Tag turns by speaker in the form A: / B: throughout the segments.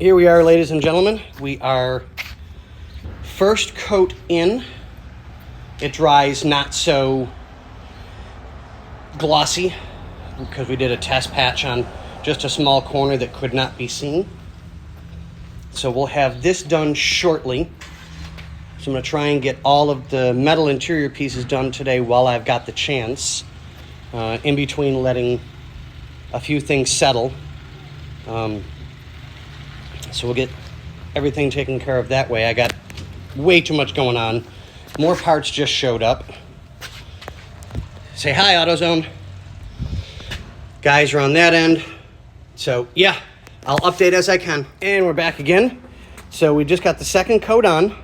A: Here we are, ladies and gentlemen. We are first coat in. It dries not so glossy because we did a test patch on just a small corner that could not be seen. So we'll have this done shortly. So I'm going to try and get all of the metal interior pieces done today while I've got the chance, in between letting a few things settle. So we'll get everything taken care of that way. I got way too much going on. More parts just showed up. Say hi, AutoZone. Guys are on that end. So yeah, I'll update as I can. And we're back again. So we just got the second coat on.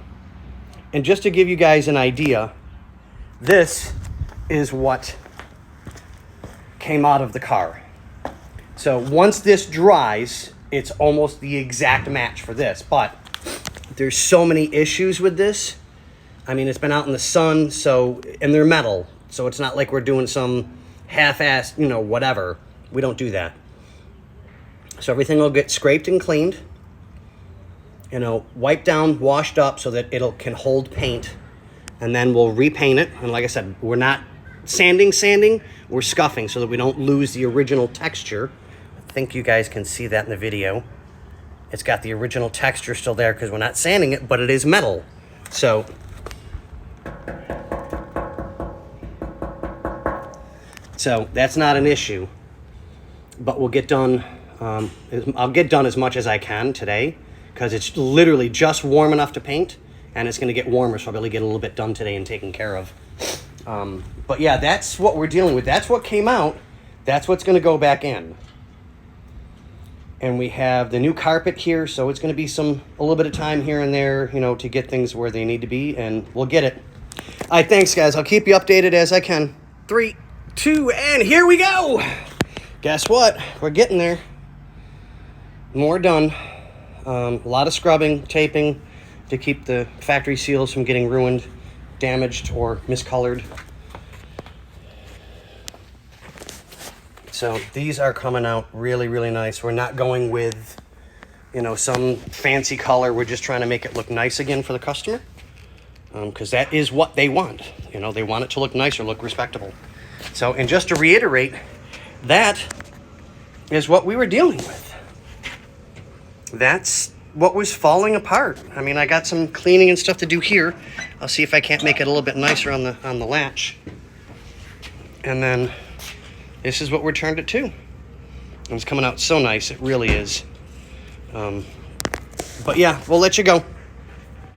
A: And just to give you guys an idea, this is what came out of the car. So once this dries, it's almost the exact match for this, but there's so many issues with this. I mean, it's been out in the sun, and they're metal, so it's not like we're doing some half-assed, whatever. We don't do that. So everything will get scraped and cleaned, wiped down, washed up so that it can hold paint, and then we'll repaint it. And like I said, we're not sanding, we're scuffing so that we don't lose the original texture. I think you guys can see that in the video. It's got the original texture still there because we're not sanding it, but it is metal. So that's not an issue. But we'll get done. I'll get done as much as I can today because it's literally just warm enough to paint, and it's going to get warmer, so I'll be able to get a little bit done today and taken care of. But yeah, that's what we're dealing with. That's what came out. That's what's going to go back in. And we have the new carpet here, so it's going to be a little bit of time here and there, to get things where they need to be, and we'll get it. All right, thanks, guys. I'll keep you updated as I can. 3, 2, and here we go. Guess what? We're getting there. More done. A lot of scrubbing, taping to keep the factory seals from getting ruined, damaged, or miscolored. So these are coming out really, really nice. We're not going with, some fancy color. We're just trying to make it look nice again for the customer, because that is what they want. They want it to look nice or look respectable. So, and just to reiterate, that is what we were dealing with. That's what was falling apart. I mean, I got some cleaning and stuff to do here. I'll see if I can't make it a little bit nicer on the latch. And then this is what we turned it to. And it's coming out so nice. It really is. But yeah, we'll let you go.